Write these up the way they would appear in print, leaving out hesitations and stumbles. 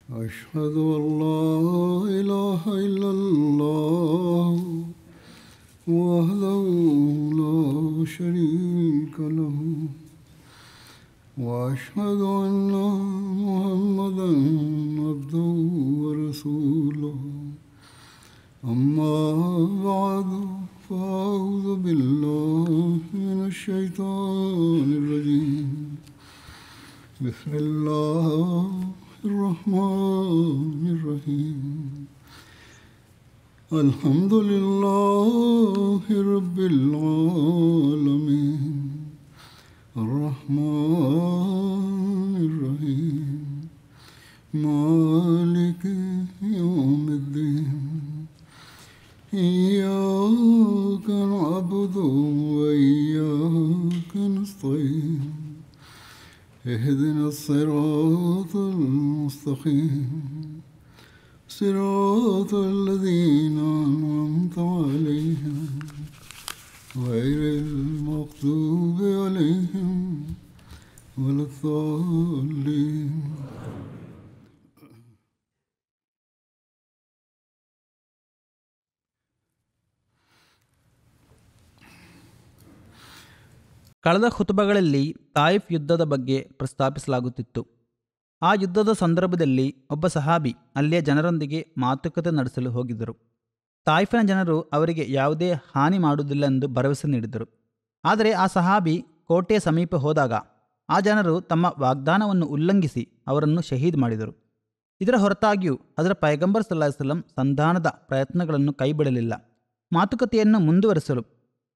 أشهد أن لا إله إلا الله وحده لا شريك له وأشهد أن محمدا عبده ورسوله أما بعد فأعوذ بالله من الشيطان الرجيم بسم الله الرحمن الرحيم الحمد لله رب العالمين الرحمن الرحيم مالك يوم الدين إياك نعبد وإياك نستعين اهدنا الصراط المستقيم صراط الذين أنعمت عليهم غير المغضوب عليهم ولا الضالين. ಕಳೆದ ಖುತುಬಗಳಲ್ಲಿ ತಾಯಿಫ್ ಯುದ್ಧದ ಬಗ್ಗೆ ಪ್ರಸ್ತಾಪಿಸಲಾಗುತ್ತಿತ್ತು. ಆ ಯುದ್ಧದ ಸಂದರ್ಭದಲ್ಲಿ ಒಬ್ಬ ಸಹಾಬಿ ಅಲ್ಲಿಯ ಜನರೊಂದಿಗೆ ಮಾತುಕತೆ ನಡೆಸಲು ಹೋಗಿದ್ದರು. ತಾಯಿಫಿನ ಜನರು ಅವರಿಗೆ ಯಾವುದೇ ಹಾನಿ ಮಾಡುವುದಿല്ലെಂದು ಭರವಸೆ ನೀಡಿದರು. ಆದರೆ ಆ ಸಹಾಬಿ ಕೋಟೆಯ ಸಮೀಪ ಹೋದಾಗ ಆ ಜನರು ತಮ್ಮ ವಾಗ್ದಾನವನ್ನು ಉಲ್ಲಂಘಿಸಿ ಅವರನ್ನು ಶಹೀದ್ ಮಾಡಿದರು. ಇದರ ಹೊರತಾಗಿಯೂ ಅದರ ಪೈಗಂಬರ್ ಸಲ್ಲಲ್ಲಾಹು ಅಲೈಹಿ ವಸಲ್ಲಂ ಸಂಧಾನದ ಪ್ರಯತ್ನಗಳನ್ನು ಕೈಬಿಡಲಿಲ್ಲ. ಮಾತುಕತೆಯನ್ನು ಮುಂದುವರಿಸಲು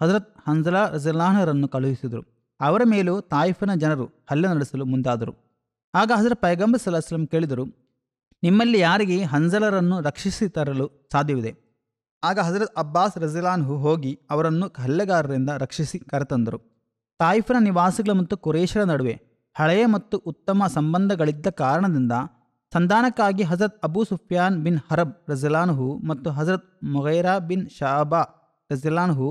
ಹಜರತ್ ಹನ್ಜಲಾ ರಜಿಯಲ್ಲಾಹುರನ್ನು ಕಳುಹಿಸಿದರು. ಅವರ ಮೇಲೂ ತಾಯಿಫಿನ ಜನರು ಹಲ್ಲೆ ನಡೆಸಲು ಮುಂದಾದರು. ಆಗ ಹಜರತ್ ಪೈಗಂಬರ್ ಸಲ್ಲಲ್ಲಾಹು ಅಲೈಹಿ ವಸಲ್ಲಂ ಕೇಳಿದರು, ನಿಮ್ಮಲ್ಲಿ ಯಾರಿಗೆ ಹನ್ಜಲರನ್ನು ರಕ್ಷಿಸಿ ತರಲು ಸಾಧ್ಯವಿದೆ? ಆಗ ಹಜರತ್ ಅಬ್ಬಾಸ್ ರಜಿಯಲ್ಲಾಹು ಹೋಗಿ ಅವರನ್ನು ಹಲ್ಲೆಗಾರರಿಂದ ರಕ್ಷಿಸಿ ಕರೆತಂದರು. ತಾಯಿಫಿನ ನಿವಾಸಿಗಳ ಮತ್ತು ಕುರೇಶರ ನಡುವೆ ಹಳೆಯ ಮತ್ತು ಉತ್ತಮ ಸಂಬಂಧಗಳಿದ್ದ ಕಾರಣದಿಂದ ಸಂಧಾನಕ್ಕಾಗಿ ಹಜರತ್ ಅಬೂ ಸುಫಿಯಾನ್ ಬಿನ್ ಹರಬ್ ರಜಿಯಲ್ಲಾಹು ಮತ್ತು ಹಜರತ್ ಮುಗೈರಾ ಬಿನ್ ಶಾಬಾ ರಜಿಯಲ್ಲಾಹು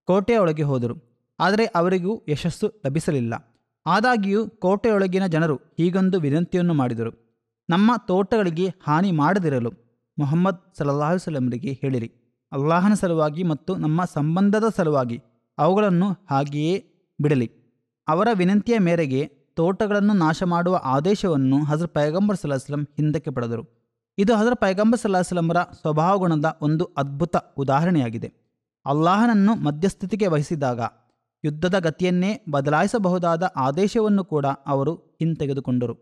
ಕೋಟೆಯೊಳಗೆ ಹೋದರು. ಆದರೆ ಅವರಿಗೂ ಯಶಸ್ಸು ಲಭಿಸಲಿಲ್ಲ. ಆದಾಗ್ಯೂ ಕೋಟೆಯೊಳಗಿನ ಜನರು ಹೀಗೊಂದು ವಿನಂತಿಯನ್ನು ಮಾಡಿದರು, ನಮ್ಮ ತೋಟಗಳಿಗೆ ಹಾನಿ ಮಾಡದಿರಲು ಮುಹಮ್ಮದ್ ಸಲ್ಲಲ್ಲಾಹು ಅಲೈಹಿ ವಸಲ್ಲಂರಿಗೆ ಹೇಳಿರಿ. ಅಲ್ಲಾಹನ ಸಲುವಾಗಿ ಮತ್ತು ನಮ್ಮ ಸಂಬಂಧದ ಸಲುವಾಗಿ ಅವುಗಳನ್ನು ಹಾಗೆಯೇ ಬಿಡಲಿ. ಅವರ ವಿನಂತಿಯ ಮೇರೆಗೆ ತೋಟಗಳನ್ನು ನಾಶ ಮಾಡುವ ಆದೇಶವನ್ನು ಹಜರತ್ ಪೈಗಂಬರ್ ಸಲ್ಲಲ್ಲಾಹು ಅಲೈಹಿ ವಸಲ್ಲಂ ಹಿಂದಕ್ಕೆ ಪಡೆದರು. ಇದು ಹಜರತ್ ಪೈಗಂಬರ್ ಸಲ್ಲಲ್ಲಾಹು ಅಲೈಹಿ ವಸಲ್ಲಂರ ಸ್ವಭಾವಗುಣದ ಒಂದು ಅದ್ಭುತ ಉದಾಹರಣೆಯಾಗಿದೆ. ಅಲ್ಲಾಹನನ್ನು ಮಧ್ಯಸ್ಥಿತಿಗೆ ವಹಿಸಿದಾಗ ಯುದ್ಧದ ಗತಿಯನ್ನೇ ಬದಲಾಯಿಸಬಹುದಾದ ಆದೇಶವನ್ನು ಕೂಡ ಅವರು ಹಿಂತೆಗೆದುಕೊಂಡರು.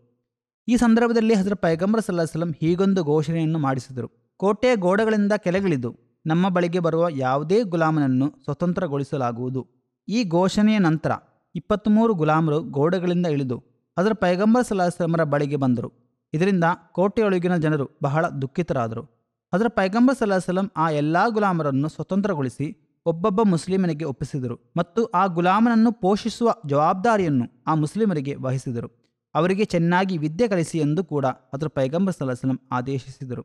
ಈ ಸಂದರ್ಭದಲ್ಲಿ ಹಜರತ್ ಪೈಗಂಬರ್ ಸಲ್ಲಲ್ಲಾಹು ಅಲೈಹಿ ವಸಲ್ಲಂ ಹೀಗೊಂದು ಘೋಷಣೆಯನ್ನು ಮಾಡಿಸಿದರು, ಕೋಟೆಯ ಗೋಡೆಗಳಿಂದ ಕೆಳಗಿಳಿದು ನಮ್ಮ ಬಳಿಗೆ ಬರುವ ಯಾವುದೇ ಗುಲಾಮನನ್ನು ಸ್ವತಂತ್ರಗೊಳಿಸಲಾಗುವುದು. ಈ ಘೋಷಣೆಯ ನಂತರ 23 ಗುಲಾಮರು ಗೋಡೆಗಳಿಂದ ಇಳಿದು ಹಜರತ್ ಪೈಗಂಬರ್ ಸಲ್ಲಲ್ಲಾಹು ಅಲೈಹಿ ವಸಲ್ಲಂರ ಬಳಿಗೆ ಬಂದರು. ಇದರಿಂದ ಕೋಟೆಯೊಳಗಿನ ಜನರು ಬಹಳ ದುಃಖಿತರಾದರು. ಹಜರತ್ ಪೈಗಂಬರ್ ಸಲ್ಲಲ್ಲಾಹು ಅಲೈಹಿ ವಸಲ್ಲಂ ಆ ಎಲ್ಲ ಗುಲಾಮರನ್ನು ಸ್ವತಂತ್ರಗೊಳಿಸಿ ಒಬ್ಬೊಬ್ಬ ಮುಸ್ಲಿಮನಿಗೆ ಒಪ್ಪಿಸಿದರು ಮತ್ತು ಆ ಗುಲಾಮನನ್ನು ಪೋಷಿಸುವ ಜವಾಬ್ದಾರಿಯನ್ನು ಆ ಮುಸ್ಲಿಮರಿಗೆ ವಹಿಸಿದರು. ಅವರಿಗೆ ಚೆನ್ನಾಗಿ ವಿದ್ಯೆ ಕಲಿಸಿ ಎಂದು ಕೂಡ ಹಜರತ್ ಪೈಗಂಬರ್ ಸಲ್ಲಲ್ಲಾಹು ಅಲೈಹಿ ವಸಲ್ಲಂ ಆದೇಶಿಸಿದರು.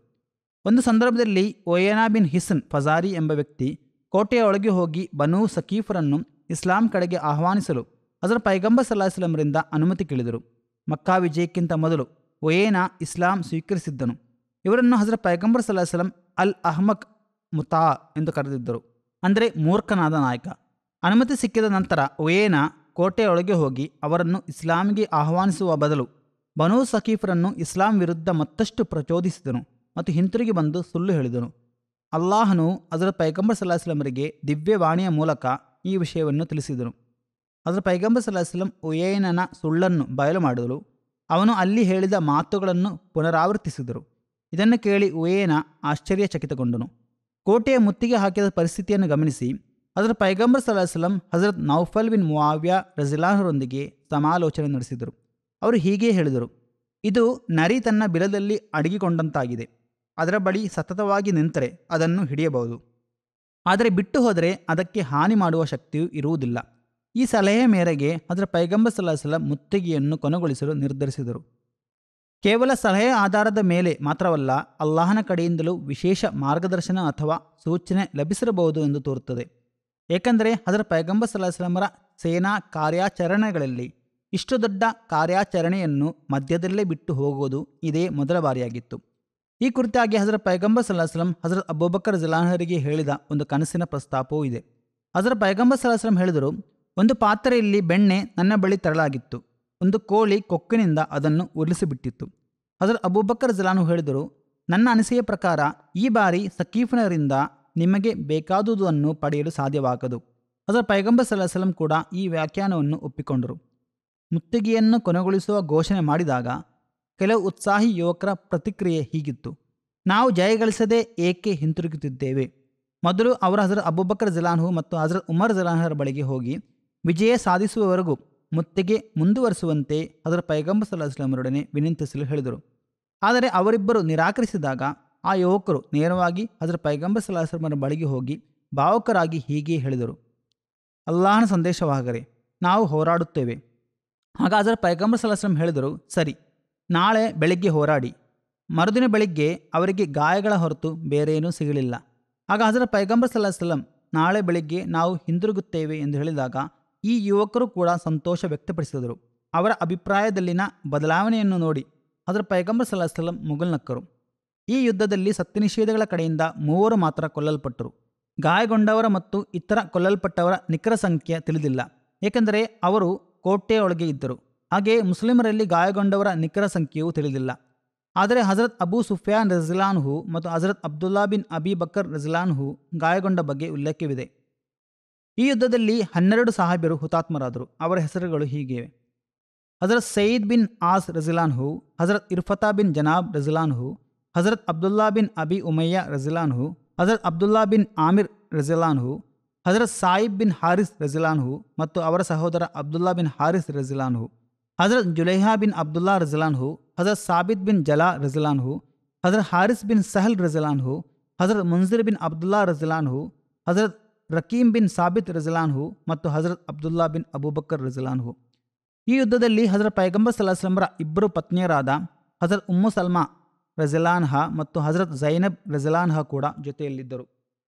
ಒಂದು ಸಂದರ್ಭದಲ್ಲಿ ಒಯೇನಾ ಬಿನ್ ಹಿಸನ್ ಫಜಾರಿ ಎಂಬ ವ್ಯಕ್ತಿ ಕೋಟೆಯ ಒಳಗೆ ಹೋಗಿ ಬನೂ ಸಕೀಫರನ್ನು ಇಸ್ಲಾಂ ಕಡೆಗೆ ಆಹ್ವಾನಿಸಲು ಹಜರತ್ ಪೈಗಂಬರ್ ಸಲ್ಲಲ್ಲಾಹು ಅಲೈಹಿ ವಸಲ್ಲಂರಿಂದ ಅನುಮತಿ ಕೇಳಿದರು. ಮಕ್ಕಾ ವಿಜಯಕ್ಕಿಂತ ಮೊದಲು ಒಯೇನಾ ಇಸ್ಲಾಂ ಸ್ವೀಕರಿಸಿದ್ದನು. ಇವರನ್ನು ಹಜರತ್ ಪೈಗಂಬರ್ ಸಲ್ಲಲ್ಲಾಹು ಅಲೈಹಿ ವಸಲ್ಲಂ ಅಲ್ ಅಹ್ಮಕ್ ಮುತಾ ಎಂದು ಕರೆದಿದ್ದರು, ಅಂದರೆ ಮೂರ್ಖನಾದ ನಾಯಕ. ಅನುಮತಿ ಸಿಕ್ಕಿದ ನಂತರ ಒಯೇನಾ ಕೋಟೆಯೊಳಗೆ ಹೋಗಿ ಅವರನ್ನು ಇಸ್ಲಾಮಿಗೆ ಆಹ್ವಾನಿಸುವ ಬದಲು ಬನೂ ಸಕೀಫರನ್ನು ಇಸ್ಲಾಂ ವಿರುದ್ಧ ಮತ್ತಷ್ಟು ಪ್ರಚೋದಿಸಿದನು ಮತ್ತು ಹಿಂತಿರುಗಿ ಬಂದು ಸುಳ್ಳು ಹೇಳಿದನು. ಅಲ್ಲಾಹನು ಹಜರತ್ ಪೈಗಂಬರ್ ಸಲ್ಲಲ್ಲಾಹು ಅಲೈಹಿ ವಸಲ್ಲಂರಿಗೆ ದಿವ್ಯವಾಣಿಯ ಮೂಲಕ ಈ ವಿಷಯವನ್ನು ತಿಳಿಸಿದನು. ಹಜರತ್ ಪೈಗಂಬರ್ ಸಲ್ಲಲ್ಲಾಹು ಅಲೈಹಿ ವಸಲ್ಲಂ ಒಯೇನನ ಸುಳ್ಳನ್ನು ಬಯಲು ಮಾಡಲು ಅವನು ಅಲ್ಲಿ ಹೇಳಿದ ಮಾತುಗಳನ್ನು ಪುನರಾವರ್ತಿಸಿದರು. ಇದನ್ನು ಕೇಳಿ ಒಯೇನಾ ಆಶ್ಚರ್ಯಚಕಿತಗೊಂಡನು. ಕೋಟೆಯ ಮುತ್ತಿಗೆ ಹಾಕಿದ ಪರಿಸ್ಥಿತಿಯನ್ನು ಗಮನಿಸಿ ಹಜರತ್ ಪೈಗಂಬರ್ ಸಲ್ಲಲ್ಲಾಹು ಅಲೈಹಿ ವಸಲ್ಲಂ ಹಜರತ್ ನೌಫಲ್ ಬಿನ್ ಮುಆವಿಯಾ ರಜಿಯಲ್ಲಾಹುರೊಂದಿಗೆ ಸಮಾಲೋಚನೆ ನಡೆಸಿದರು. ಅವರು ಹೀಗೆ ಹೇಳಿದರು, ಇದು ನರಿ ತನ್ನ ಬಿಲದಲ್ಲಿ ಅಡಗಿಕೊಂಡಂತಾಗಿದೆ. ಅದರ ಬಳಿ ಸತತವಾಗಿ ನಿಂತರೆ ಅದನ್ನು ಹಿಡಿಯಬಹುದು, ಆದರೆ ಬಿಟ್ಟು ಹೋದರೆ ಅದಕ್ಕೆ ಹಾನಿ ಮಾಡುವ ಶಕ್ತಿಯೂ ಇರುವುದಿಲ್ಲ. ಈ ಸಲಹೆ ಮೇರೆಗೆ ಹಜರತ್ ಪೈಗಂಬರ್ ಸಲ್ಲಲ್ಲಾಹು ಅಲೈಹಿ ವಸಲ್ಲಂ ಮುತ್ತಿಗೆಯನ್ನು ಕೊನೆಗೊಳಿಸಲು ನಿರ್ಧರಿಸಿದರು. ಕೇವಲ ಸಲಹೆ ಆಧಾರದ ಮೇಲೆ ಮಾತ್ರವಲ್ಲ, ಅಲ್ಲಾಹನ ಕಡೆಯಿಂದಲೂ ವಿಶೇಷ ಮಾರ್ಗದರ್ಶನ ಅಥವಾ ಸೂಚನೆ ಲಭಿಸಿರಬಹುದು ಎಂದು ತೋರುತ್ತದೆ. ಏಕೆಂದರೆ ಹಜರತ್ ಪೈಗಂಬರ್ ಸಲ್ಲಲ್ಲಾಹು ಅಲೈಹಿ ವಸಲ್ಲಂರ ಸೇನಾ ಕಾರ್ಯಾಚರಣೆಗಳಲ್ಲಿ ಇಷ್ಟು ದೊಡ್ಡ ಕಾರ್ಯಾಚರಣೆಯನ್ನು ಮಧ್ಯದಲ್ಲೇ ಬಿಟ್ಟು ಹೋಗೋದು ಇದೇ ಮೊದಲ ಬಾರಿಯಾಗಿತ್ತು. ಈ ಕುರಿತಾಗಿ ಹಜರತ್ ಪೈಗಂಬರ್ ಸಲ್ಲಲ್ಲಾಹು ಅಲೈಹಿ ವಸಲ್ಲಂ ಹಜರತ್ ಅಬೂಬಕರ್ ರಜಿಯಲ್ಲಾಹುಗೆ ಹೇಳಿದ ಒಂದು ಕನಸಿನ ಪ್ರಸ್ತಾಪವೂ ಇದೆ. ಹಜರತ್ ಪೈಗಂಬರ್ ಸಲ್ಲಲ್ಲಾಹು ಅಲೈಹಿ ವಸಲ್ಲಂ ಹೇಳಿದರು, ಒಂದು ಪಾತ್ರೆಯಲ್ಲಿ ಬೆಣ್ಣೆ ನನ್ನ ಬಳಿ ತರಲಾಗಿತ್ತು. ಒಂದು ಕೋಳಿ ಕೊಕ್ಕಿನಿಂದ ಅದನ್ನು ಉರುಳಿಸಿಬಿಟ್ಟಿತ್ತು. ಹಜರತ್ ಅಬೂಬಕರ್ ರಜಿಯಲ್ಲಾಹು ಹೇಳಿದರು, ನನ್ನ ಅನಿಸಿಕೆಯ ಪ್ರಕಾರ ಈ ಬಾರಿ ಸಕೀಫನರಿಂದ ನಿಮಗೆ ಬೇಕಾದುದನ್ನು ಪಡೆಯಲು ಸಾಧ್ಯವಾಗದು. ಹಜರತ್ ಪೈಗಂಬರ್ ಸಲ್ಲಲ್ಲಾಹು ಅಲೈಹಿ ವಸಲ್ಲಂ ಕೂಡ ಈ ವ್ಯಾಖ್ಯಾನವನ್ನು ಒಪ್ಪಿಕೊಂಡರು. ಮುತ್ತಿಗೆಯನ್ನು ಕೊನೆಗೊಳಿಸುವ ಘೋಷಣೆ ಮಾಡಿದಾಗ ಕೆಲವು ಉತ್ಸಾಹಿ ಯುವಕರ ಪ್ರತಿಕ್ರಿಯೆ ಹೀಗಿತ್ತು: ನಾವು ಜಯಗಳಿಸದೆ ಏಕೆ ಹಿಂತಿರುಗುತ್ತಿದ್ದೇವೆ? ಮೊದಲು ಅವರು ಹಜರತ್ ಅಬೂಬಕರ್ ರಜಿಯಲ್ಲಾಹು ಮತ್ತು ಹಜರತ್ ಉಮರ್ ರಜಿಯಲ್ಲಾಹುರ ಬಳಿಗೆ ಹೋಗಿ ವಿಜಯ ಸಾಧಿಸುವವರೆಗೂ ಮುತ್ತಿಗೆ ಮುಂದುವರಿಸುವಂತೆ ಹಜರತ್ ಪೈಗಂಬರ್ ಸಲ್ಲಲ್ಲಾಹು ಅಲೈಹಿ ವಸಲ್ಲಂರೊಡನೆ ವಿನಂತಿಸಲು ಹೇಳಿದರು. ಆದರೆ ಅವರಿಬ್ಬರು ನಿರಾಕರಿಸಿದಾಗ ಆ ಯುವಕರು ನೇರವಾಗಿ ಹಜರತ್ ಪೈಗಂಬರ್ ಸಲ್ಲಲ್ಲಾಹು ಅಲೈಹಿ ವಸಲ್ಲಂರ ಬಳಿಗೆ ಹೋಗಿ ಭಾವುಕರಾಗಿ ಹೀಗೆ ಹೇಳಿದರು: ಅಲ್ಲಾಹನ ಸಂದೇಶವಾಗರೆ, ನಾವು ಹೋರಾಡುತ್ತೇವೆ. ಆಗ ಹಜರತ್ ಪೈಗಂಬರ್ ಸಲ್ಲಲ್ಲಾಹು ಅಲೈಹಿ ವಸಲ್ಲಂ ಹೇಳಿದರು, ಸರಿ, ನಾಳೆ ಬೆಳಿಗ್ಗೆ ಹೋರಾಡಿ. ಮರುದಿನ ಬೆಳಿಗ್ಗೆ ಅವರಿಗೆ ಗಾಯಗಳ ಹೊರತು ಬೇರೇನೂ ಸಿಗಲಿಲ್ಲ. ಆಗ ಹಜರತ್ ಪೈಗಂಬರ್ ಸಲ್ಲಲ್ಲಾಹು ಅಲೈಹಿ ವಸಲ್ಲಂ ನಾಳೆ ಬೆಳಿಗ್ಗೆ ನಾವು ಹಿಂದಿರುಗುತ್ತೇವೆ ಎಂದು ಹೇಳಿದಾಗ ಈ ಯುವಕರು ಕೂಡ ಸಂತೋಷ ವ್ಯಕ್ತಪಡಿಸಿದರು. ಅವರ ಅಭಿಪ್ರಾಯದಲ್ಲಿನ ಬದಲಾವಣೆಯನ್ನು ನೋಡಿ ಹಜರತ್ ಪೈಗಂಬರ್ ಸಲ್ಲಲ್ಲಾಹು ಅಲೈಹಿ ವಸಲ್ಲಂ ಮುಗುಳ್ನಕ್ಕರು. ಈ ಯುದ್ಧದಲ್ಲಿ ಸತ್ಯನಿಷೇಧಿಗಳ ಕಡೆಯಿಂದ 3 ಮಾತ್ರ ಕೊಲ್ಲಲ್ಪಟ್ಟರು. ಗಾಯಗೊಂಡವರ ಮತ್ತು ಇತರ ಕೊಲ್ಲಲ್ಪಟ್ಟವರ ನಿಖರ ಸಂಖ್ಯೆ ತಿಳಿದಿಲ್ಲ, ಏಕೆಂದರೆ ಅವರು ಕೋಟೆಯೊಳಗೆ ಇದ್ದರು. ಹಾಗೆಯೇ ಮುಸ್ಲಿಮರಲ್ಲಿ ಗಾಯಗೊಂಡವರ ನಿಖರ ಸಂಖ್ಯೆಯೂ ತಿಳಿದಿಲ್ಲ. ಆದರೆ ಹಜರತ್ ಅಬೂ ಸುಫಿಯಾನ್ ರಜಿಯಲ್ಲಾಹು ಮತ್ತು ಹಜರತ್ ಅಬ್ದುಲ್ಲಾ ಬಿನ್ ಅಬಿ ಬಕರ್ ರಜಿಯಲ್ಲಾಹು ಗಾಯಗೊಂಡ ಬಗ್ಗೆ ಉಲ್ಲೇಖವಿದೆ. ಈ ಯುದ್ಧದಲ್ಲಿ 12 ಸಹಾಬಿಯರು ಹುತಾತ್ಮರಾದರು. ಅವರ ಹೆಸರುಗಳು ಹೀಗಿವೆ: ಹಜರತ್ ಸಯೀದ್ ಬಿನ್ ಆಸ್ ರಜಿಯಲ್ಲಾಹು, ಹಜರತ್ ಇರ್ಫತಾ ಬಿನ್ ಜನಾಬ್ ರಜಿಯಲ್ಲಾಹು, ಹಜರತ್ ಅಬ್ದುಲ್ಲಾ ಬಿನ್ ಅಬಿ ಉಮಯ್ಯ ರಜಿಯಲ್ಲಾಹು, ಹಜರತ್ ಅಬ್ದುಲ್ಲಾ ಬಿನ್ ಆಮಿರ್ ರಜಿಯಲ್ಲಾಹು, ಹಜರತ್ ಸಾಯಿಬ್ ಬಿನ್ ಹಾರಿಸ್ ರಜಿಯಲ್ಲಾಹು ಮತ್ತು ಅವರ ಸಹೋದರ ಅಬ್ದುಲ್ಲಾ ಬಿನ್ ಹಾರಿಸ್ ರಜಿಯಲ್ಲಾಹು, ಹಜರತ್ ಜುಲೈಹಾ ಬಿನ್ ಅಬ್ದುಲ್ಲಾ ರಜಿಯಲ್ಲಾಹು, ಹಜರತ್ ಸಾಬಿತ್ ಬಿನ್ ಜಲಾ ರಜಿಯಲ್ಲಾಹು, ಹಜರತ್ ಹಾರಿಸ್ ಬಿನ್ ಸಹಲ್ ರಜಿಯಲ್ಲಾಹು, ಹಜರತ್ ಮುನ್ಜಿರ್ ಬಿನ್ ಅಬ್ದುಲ್ಲಾ ರಜಿಯಲ್ಲಾಹು, ಹಜರತ್ ರಕೀಮ್ ಬಿನ್ ಸಾಬಿತ್ ರಜಿಯಲ್ಲಾಹು ಮತ್ತು ಹಜರತ್ ಅಬ್ದುಲ್ಲಾ ಬಿನ್ ಅಬೂಬಕರ್ ರಜಿಯಲ್ಲಾಹು. ಈ ಯುದ್ಧದಲ್ಲಿ ಹಜರತ್ ಪೈಗಂಬರ್ ಸಲ್ಲಲ್ಲಾಹು ಅಲೈಹಿ ವಸಲ್ಲಂರ ಇಬ್ಬರು ಪತ್ನಿಯರಾದ ಹಜರತ್ ಉಮ್ಮು ಸಲ್ಮಾ ರಜಿಯಲ್ಲಾನ್ಹಾ ಮತ್ತು ಹಜರತ್ ಝೈನಬ್ ರಜಿಯಲ್ಲಾನ್ಹಾ ಕೂಡ ಜೊತೆಯಲ್ಲಿದ್ದರು.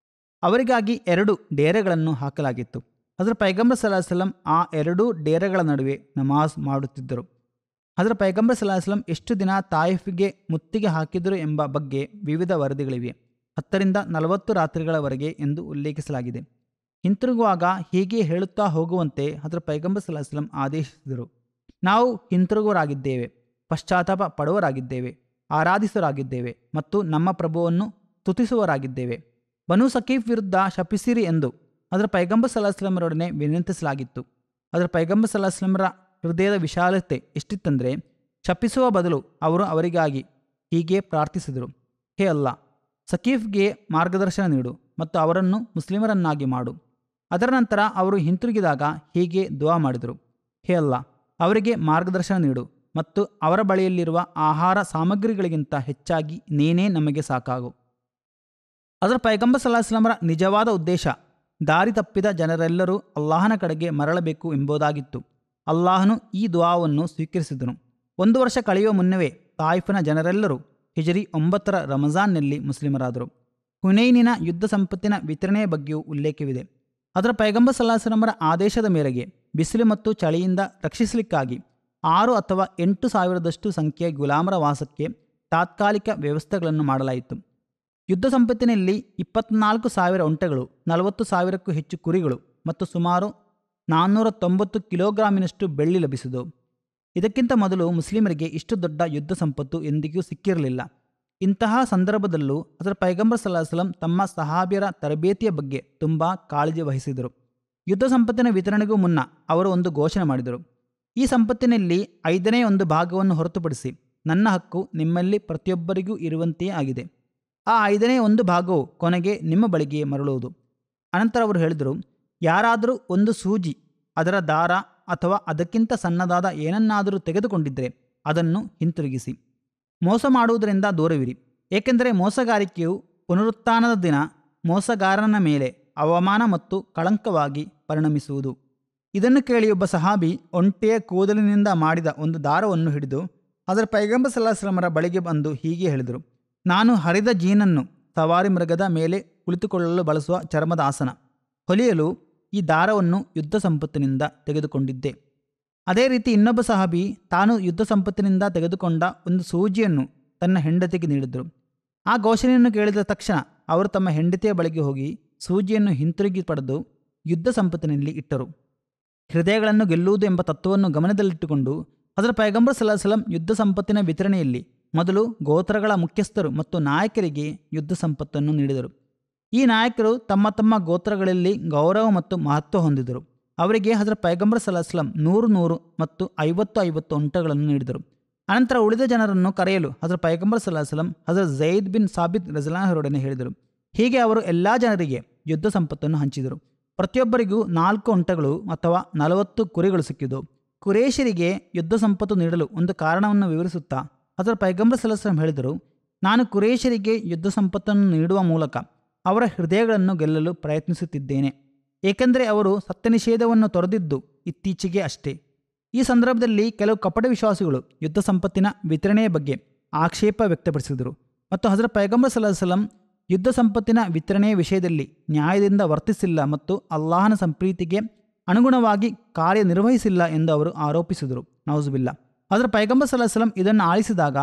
ಅವರಿಗಾಗಿ 2 ಡೇರೆಗಳನ್ನು ಹಾಕಲಾಗಿತ್ತು. ಹಜರತ್ ಪೈಗಂಬರ್ ಸಲ್ಲಲ್ಲಾಹು ಅಲೈಹಿ ವಸಲ್ಲಂ ಆ 2 ಡೇರೆಗಳ ನಡುವೆ ನಮಾಜ್ ಮಾಡುತ್ತಿದ್ದರು. ಹಜರತ್ ಪೈಗಂಬರ್ ಸಲ್ಲಲ್ಲಾಹು ಅಲೈಹಿ ವಸಲ್ಲಂ ಎಷ್ಟು ದಿನ ತಾಯಿಫ್ಗೆ ಮುತ್ತಿಗೆ ಹಾಕಿದರು ಎಂಬ ಬಗ್ಗೆ ವಿವಿಧ ವರದಿಗಳಿವೆ. 10 ರಿಂದ 40 ರಾತ್ರಿಗಳವರೆಗೆ ಎಂದು ಉಲ್ಲೇಖಿಸಲಾಗಿದೆ. ಹಿಂತಿರುಗುವಾಗ ಹೀಗೆ ಹೇಳುತ್ತಾ ಹೋಗುವಂತೆ ಹಜರತ್ ಪೈಗಂಬರ್ ಸಲ್ಲಲ್ಲಾಹು ಅಲೈಹಿ ವಸಲ್ಲಂ ಆದೇಶಿಸಿದರು: ನಾವು ಹಿಂತಿರುಗುವರಾಗಿದ್ದೇವೆ, ಪಶ್ಚಾತ್ತಾಪ ಪಡುವರಾಗಿದ್ದೇವೆ, ಆರಾಧಿಸುವರಾಗಿದ್ದೇವೆ ಮತ್ತು ನಮ್ಮ ಪ್ರಭುವನ್ನು ಸ್ತುತಿಸುವರಾಗಿದ್ದೇವೆ. ಬನು ಸಕೀಫ್ ವಿರುದ್ಧ ಶಪಿಸಿರಿ ಎಂದು ಹಜರತ್ ಪೈಗಂಬರ್ ಸಲ್ಲಲ್ಲಾಹು ಅಲೈಹಿ ವಸಲ್ಲಂರೊಡನೆ ವಿನಂತಿಸಲಾಗಿತ್ತು. ಹಜರತ್ ಪೈಗಂಬರ್ ಸಲ್ಲಲ್ಲಾಹು ಅಲೈಹಿ ವಸಲ್ಲಂರ ಹೃದಯದ ವಿಶಾಲತೆ ಎಷ್ಟಿತ್ತೆಂದರೆ, ಶಪಿಸುವ ಬದಲು ಅವರು ಅವರಿಗಾಗಿ ಹೀಗೆ ಪ್ರಾರ್ಥಿಸಿದರು: ಹೇ ಅಲ್ಲಾ, ಸಕೀಫ್ಗೆ ಮಾರ್ಗದರ್ಶನ ನೀಡು ಮತ್ತು ಅವರನ್ನು ಮುಸ್ಲಿಮರನ್ನಾಗಿ ಮಾಡು. ಅದರ ನಂತರ ಅವರು ಹಿಂತಿರುಗಿದಾಗ ಹೀಗೆ ದುವಾ ಮಾಡಿದರು: ಹೇ ಅಲ್ಲಾ, ಅವರಿಗೆ ಮಾರ್ಗದರ್ಶನ ನೀಡು ಮತ್ತು ಅವರ ಬಳಿಯಲ್ಲಿರುವ ಆಹಾರ ಸಾಮಗ್ರಿಗಳಿಗಿಂತ ಹೆಚ್ಚಾಗಿ ನೀನೇ ನಮಗೆ ಸಾಕಾಗು. ಹಜರತ್ ಪೈಗಂಬರ್ ಸಲ್ಲಲ್ಲಾಹು ಅಲೈಹಿ ವಸಲ್ಲಂರ ನಿಜವಾದ ಉದ್ದೇಶ ದಾರಿ ತಪ್ಪಿದ ಜನರೆಲ್ಲರೂ ಅಲ್ಲಾಹನ ಕಡೆಗೆ ಮರಳಬೇಕು ಎಂಬುದಾಗಿತ್ತು. ಅಲ್ಲಾಹನು ಈ ದುಆವನ್ನು ಸ್ವೀಕರಿಸಿದನು. 1 ವರ್ಷ ಕಳೆಯುವ ಮುನ್ನವೇ ತಾಯಿಫಿನ ಜನರೆಲ್ಲರೂ ಹಿಜರಿ 9ರ ರಮಜಾನ್ನಲ್ಲಿ ಮುಸ್ಲಿಮರಾದರು. ಹುನೈನಿನ ಯುದ್ಧ ಸಂಪತ್ತಿನ ವಿತರಣೆಯ ಬಗ್ಗೆಯೂ ಉಲ್ಲೇಖವಿದೆ. ಅದರ ಪೈಗಂಬರ್ ಸಲ್ಲಲ್ಲಾಹು ಅಲೈಹಿ ವಸಲ್ಲಂರ ಆದೇಶದ ಮೇರೆಗೆ ಬಿಸಿಲು ಮತ್ತು ಚಳಿಯಿಂದ ರಕ್ಷಿಸಲಿಕ್ಕಾಗಿ 6 ಅಥವಾ 8 ಸಾವಿರದಷ್ಟು ಸಂಖ್ಯೆಯ ಗುಲಾಮರ ವಾಸಕ್ಕೆ ತಾತ್ಕಾಲಿಕ ವ್ಯವಸ್ಥೆಗಳನ್ನು ಮಾಡಲಾಯಿತು. ಯುದ್ಧ ಸಂಪತ್ತಿನಲ್ಲಿ 24,000 ಒಂಟೆಗಳು, 40,000ಕ್ಕೂ ಹೆಚ್ಚು ಕುರಿಗಳು ಮತ್ತು ಸುಮಾರು 490 ಕಿಲೋಗ್ರಾಮಿನಷ್ಟು ಬೆಳ್ಳಿ ಲಭಿಸಿದವು. ಇದಕ್ಕಿಂತ ಮೊದಲು ಮುಸ್ಲಿಮರಿಗೆ ಇಷ್ಟು ದೊಡ್ಡ ಯುದ್ಧ ಸಂಪತ್ತು ಎಂದಿಗೂ ಸಿಕ್ಕಿರಲಿಲ್ಲ. ಇಂತಹ ಸಂದರ್ಭದಲ್ಲೂ ಹಜರತ್ ಪೈಗಂಬರ್ ಸಲ್ಲಲ್ಲಾಹು ಅಲೈಹಿ ವಸಲ್ಲಂ ತಮ್ಮ ಸಹಾಬಿಯರ ತರಬೇತಿಯ ಬಗ್ಗೆ ತುಂಬ ಕಾಳಜಿ ವಹಿಸಿದರು. ಯುದ್ಧ ಸಂಪತ್ತಿನ ವಿತರಣೆಗೂ ಮುನ್ನ ಅವರು ಒಂದು ಘೋಷಣೆ ಮಾಡಿದರು: ಈ ಸಂಪತ್ತಿನಲ್ಲಿ 5ನೇ 1 ಭಾಗವನ್ನು ಹೊರತುಪಡಿಸಿ ನನ್ನ ಹಕ್ಕು ನಿಮ್ಮಲ್ಲಿ ಪ್ರತಿಯೊಬ್ಬರಿಗೂ ಇರುವಂತೆಯೇ ಆಗಿದೆ. ಆ 5ನೇ 1 ಭಾಗವು ಕೊನೆಗೆ ನಿಮ್ಮ ಬಳಿಗೆ ಮರಳುವುದು. ಅನಂತರ ಅವರು ಹೇಳಿದರು: ಯಾರಾದರೂ ಒಂದು ಸೂಜಿ, ಅದರ ದಾರ ಅಥವಾ ಅದಕ್ಕಿಂತ ಸಣ್ಣದಾದ ಏನನ್ನಾದರೂ ತೆಗೆದುಕೊಂಡಿದ್ದರೆ ಅದನ್ನು ಹಿಂತಿರುಗಿಸಿ. ಮೋಸ ಮಾಡುವುದರಿಂದ ದೂರವಿರಿ, ಏಕೆಂದರೆ ಮೋಸಗಾರಿಕೆಯು ಪುನರುತ್ಥಾನದ ದಿನ ಮೋಸಗಾರನ ಮೇಲೆ ಅವಮಾನ ಮತ್ತು ಕಳಂಕವಾಗಿ ಪರಿಣಮಿಸುವುದು. ಇದನ್ನು ಕೇಳಿ ಒಬ್ಬ ಸಹಾಬಿ ಒಂಟೆಯ ಕೂದಲಿನಿಂದ ಮಾಡಿದ ಒಂದು ದಾರವನ್ನು ಹಿಡಿದು ಹಜರತ್ ಪೈಗಂಬರ್ ಸಲ್ಲಲ್ಲಾಹು ಅಲೈಹಿ ವಸಲ್ಲಂರ ಬಳಿಗೆ ಬಂದು ಹೀಗೆ ಹೇಳಿದರು: ನಾನು ಹರಿದ ಜೀನನ್ನು ಸವಾರಿ ಮೃಗದ ಮೇಲೆ ಕುಳಿತುಕೊಳ್ಳಲು ಬಳಸುವ ಚರ್ಮದ ಆಸನ ಹೊಲಿಯಲು ಈ ದಾರವನ್ನು ಯುದ್ಧ ಸಂಪತ್ತಿನಿಂದ ತೆಗೆದುಕೊಂಡಿದ್ದೆ. ಅದೇ ರೀತಿ ಇನ್ನೊಬ್ಬ ಸಹಾಬಿ ತಾನು ಯುದ್ಧ ಸಂಪತ್ತಿನಿಂದ ತೆಗೆದುಕೊಂಡ ಒಂದು ಸೂಜಿಯನ್ನು ತನ್ನ ಹೆಂಡತಿಗೆ ನೀಡಿದರು. ಆ ಘೋಷಣೆಯನ್ನು ಕೇಳಿದ ತಕ್ಷಣ ಅವರು ತಮ್ಮ ಹೆಂಡತಿಯ ಬಳಿಗೆ ಹೋಗಿ ಸೂಜಿಯನ್ನು ಹಿಂತಿರುಗಿ ಪಡೆದು ಯುದ್ಧ ಸಂಪತ್ತಿನಲ್ಲಿ ಇಟ್ಟರು. ಹೃದಯಗಳನ್ನು ಗೆಲ್ಲುವುದು ಎಂಬ ತತ್ವವನ್ನು ಗಮನದಲ್ಲಿಟ್ಟುಕೊಂಡು ಹಜರತ್ ಪೈಗಂಬರ್ ಸಲ್ಲಲ್ಲಾಹು ಅಲೈಹಿ ವಸಲ್ಲಂ ಯುದ್ಧ ಸಂಪತ್ತಿನ ವಿತರಣೆಯಲ್ಲಿ ಮೊದಲು ಗೋತ್ರಗಳ ಮುಖ್ಯಸ್ಥರು ಮತ್ತು ನಾಯಕರಿಗೆ ಯುದ್ಧ ಸಂಪತ್ತನ್ನು ನೀಡಿದರು. ಈ ನಾಯಕರು ತಮ್ಮ ತಮ್ಮ ಗೋತ್ರಗಳಲ್ಲಿ ಗೌರವ ಮತ್ತು ಮಹತ್ವ ಹೊಂದಿದರು. ಅವರಿಗೆ ಹಜರತ್ ಪೈಗಂಬರ್ ಸಲ್ಲಲ್ಲಾಹು ಅಲೈಹಿ ವಸಲ್ಲಂ 100 ಮತ್ತು 50 ಒಂಟೆಗಳನ್ನು ನೀಡಿದರು. ಅನಂತರ ಉಳಿದ ಜನರನ್ನು ಕರೆಯಲು ಹಜರತ್ ಪೈಗಂಬರ್ ಸಲ್ಲಲ್ಲಾಹು ಅಲೈಹಿ ವಸಲ್ಲಂ ಹಜರತ್ ಝೈದ್ ಬಿನ್ ಸಾಬಿತ್ ರಜಿಯಲ್ಲಾಹು ಅವರೊಡನೆ ಹೇಳಿದರು. ಹೀಗೆ ಅವರು ಎಲ್ಲ ಜನರಿಗೆ ಯುದ್ಧ ಸಂಪತ್ತನ್ನು ಹಂಚಿದರು. ಪ್ರತಿಯೊಬ್ಬರಿಗೂ 4 ಒಂಟೆಗಳು ಅಥವಾ 40 ಕುರಿಗಳು ಸಿಕ್ಕಿದ್ದು. ಕುರೇಶರಿಗೆ ಯುದ್ಧ ಸಂಪತ್ತು ನೀಡಲು ಒಂದು ಕಾರಣವನ್ನು ವಿವರಿಸುತ್ತಾ ಹಜರತ್ ಪೈಗಂಬರ್ ಸಲ್ಲಲ್ಲಾಹು ಅಲೈಹಿ ವಸಲ್ಲಂ ಹೇಳಿದರು, ನಾನು ಕುರೇಶರಿಗೆ ಯುದ್ಧ ಸಂಪತ್ತನ್ನು ನೀಡುವ ಮೂಲಕ ಅವರ ಹೃದಯಗಳನ್ನು ಗೆಲ್ಲಲು ಪ್ರಯತ್ನಿಸುತ್ತಿದ್ದೇನೆ, ಏಕೆಂದರೆ ಅವರು ಸತ್ಯ ನಿಷೇಧವನ್ನು ತೊರೆದಿದ್ದು ಇತ್ತೀಚೆಗೆ ಅಷ್ಟೇ. ಈ ಸಂದರ್ಭದಲ್ಲಿ ಕೆಲವು ಕಪಟ ವಿಶ್ವಾಸಿಗಳು ಯುದ್ಧ ಸಂಪತ್ತಿನ ವಿತರಣೆಯ ಬಗ್ಗೆ ಆಕ್ಷೇಪ ವ್ಯಕ್ತಪಡಿಸಿದರು ಮತ್ತು ಹಜರತ್ ಪೈಗಂಬರ್ ಸಲ್ಲಲ್ಲಾಹು ಅಲೈಹಿ ವಸಲ್ಲಂ ಯುದ್ಧ ಸಂಪತ್ತಿನ ವಿತರಣೆಯ ವಿಷಯದಲ್ಲಿ ನ್ಯಾಯದಿಂದ ವರ್ತಿಸಿಲ್ಲ ಮತ್ತು ಅಲ್ಲಾಹನ ಸಂಪ್ರೀತಿಗೆ ಅನುಗುಣವಾಗಿ ಕಾರ್ಯನಿರ್ವಹಿಸಿಲ್ಲ ಎಂದು ಅವರು ಆರೋಪಿಸಿದರು. ನೌಜುಬಿಲ್ಲಾ. ಹಜರತ್ ಪೈಗಂಬರ್ ಸಲ್ಲಲ್ಲಾಹು ಅಲೈಹಿ ವಸಲ್ಲಂ ಇದನ್ನು ಆಲಿಸಿದಾಗ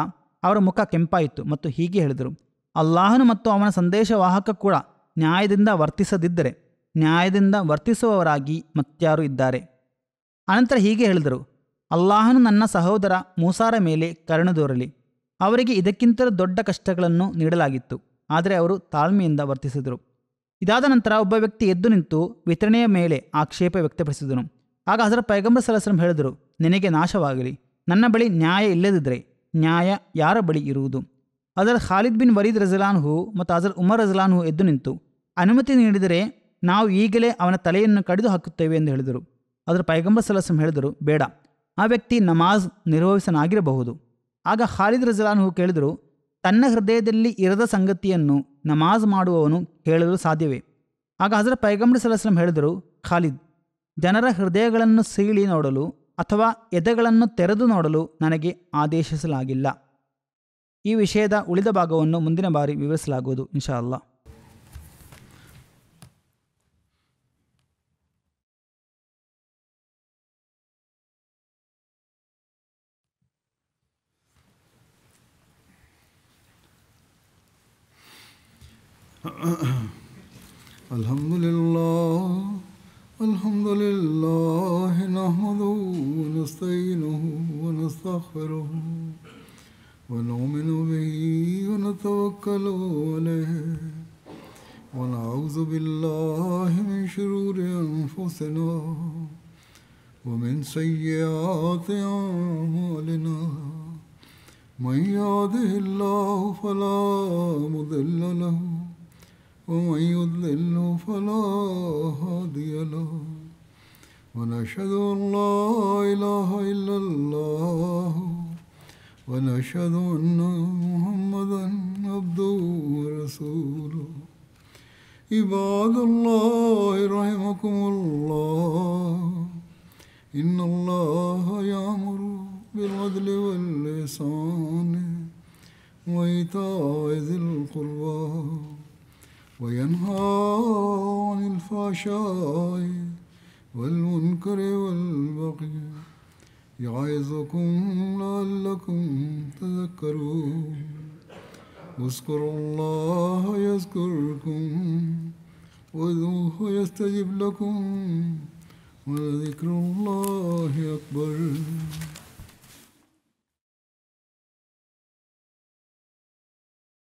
ಅವರ ಮುಖ ಕೆಂಪಾಯಿತು ಮತ್ತು ಹೀಗೆ ಹೇಳಿದರು, ಅಲ್ಲಾಹನು ಮತ್ತು ಅವನ ಸಂದೇಶವಾಹಕ ಕೂಡ ನ್ಯಾಯದಿಂದ ವರ್ತಿಸದಿದ್ದರೆ ನ್ಯಾಯದಿಂದ ವರ್ತಿಸುವವರಾಗಿ ಮತ್ಯಾರು ಇದ್ದಾರೆ. ಅನಂತರ ಹೀಗೆ ಹೇಳಿದರು, ಅಲ್ಲಾಹನು ನನ್ನ ಸಹೋದರ ಮೂಸಾರ ಮೇಲೆ ಕರುಣೆ ತೋರಲಿ. ಅವರಿಗೆ ಇದಕ್ಕಿಂತಲೂ ದೊಡ್ಡ ಕಷ್ಟಗಳನ್ನು ನೀಡಲಾಗಿತ್ತು, ಆದರೆ ಅವರು ತಾಳ್ಮೆಯಿಂದ ವರ್ತಿಸಿದರು. ಇದಾದ ನಂತರ ಒಬ್ಬ ವ್ಯಕ್ತಿ ಎದ್ದು ನಿಂತು ವಿತರಣೆಯ ಮೇಲೆ ಆಕ್ಷೇಪ ವ್ಯಕ್ತಪಡಿಸಿದನು. ಆಗ ಹಜರತ್ ಪೈಗಂಬರ್ ಸಲ್ಲಲ್ಲಾಹು ಅಲೈಹಿ ವಸಲ್ಲಂ ಹೇಳಿದರು, ನಿನಗೆ ನಾಶವಾಗಲಿ, ನನ್ನ ಬಳಿ ನ್ಯಾಯ ಇಲ್ಲದಿದ್ದರೆ ನ್ಯಾಯ ಯಾರ ಬಳಿ ಇರುವುದು? ಹಜರತ್ ಖಾಲಿದ್ ಬಿನ್ ವಲೀದ್ ರಜಿಯಲ್ಲಾಹು ಅನ್ಹು ಮತ್ತು ಹಜರತ್ ಉಮರ್ ರಜಿಯಲ್ಲಾಹು ಅನ್ಹು ಎದ್ದು ನಿಂತು ಅನುಮತಿ ನೀಡಿದರೆ ನಾವು ಈಗಲೇ ಅವನ ತಲೆಯನ್ನು ಕಡಿದು ಹಾಕುತ್ತೇವೆ ಎಂದು ಹೇಳಿದರು. ಹಜರತ್ ಪೈಗಂಬರ್ ಸಲ್ಲಲ್ಲಾಹು ಅಲೈಹಿ ವಸಲ್ಲಂ ಹೇಳಿದರು, ಬೇಡ, ಆ ವ್ಯಕ್ತಿ ನಮಾಜ್ ನಿರ್ವಹಿಸನಾಗಿರಬಹುದು. ಆಗ ಖಾಲಿದ್ ರಜಿಯಲ್ಲಾಹು ಅನ್ಹು ಕೇಳಿದರು, ತನ್ನ ಹೃದಯದಲ್ಲಿ ಇರದ ಸಂಗತಿಯನ್ನು ನಮಾಜ್ ಮಾಡುವವನು ಹೇಳಲು ಸಾಧ್ಯವೇ? ಆಗ ಹಜರತ್ ಪೈಗಂಬರ್ ಸಲ್ಲಲ್ಲಾಹು ಅಲೈಹಿ ವಸಲ್ಲಂ ಹೇಳಿದರು, ಖಾಲಿದ್, ಜನರ ಹೃದಯಗಳನ್ನು ಸೀಳಿ ನೋಡಲು ಅಥವಾ ಎದೆಗಳನ್ನು ತೆರೆದು ನೋಡಲು ನನಗೆ ಆದೇಶಿಸಲಾಗಿಲ್ಲ. ಈ ವಿಷಯದ ಉಳಿದ ಭಾಗವನ್ನು ಮುಂದಿನ ಬಾರಿ ವಿವರಿಸಲಾಗುವುದು ಇನ್ಶಾ ಅಲ್ಲಾ. Alhamdulillah nahmaduhu wa nasta'inuhu wa nastaghfiruhu wa nu'minu bihi wa natawakkalu alayhi wa na'udhu billahi min shururi anfusina wa min sayyiati a'malina. Man yahdihillahu fala mudilla lahu ومن يضلل فلا هادي له ونشهد أن لا إله إلا الله ونشهد أن محمدا عبده ورسوله. عباد الله رحمكم الله إن الله يأمر بالعدل والإحسان وإيتاء ذي القربى وينهى عن الفحشاء والمنكر والبغي يعظكم لعلكم تذكرون. اذكروا الله يذكركم وادعوه يستجب لكم ولذكر الله أكبر.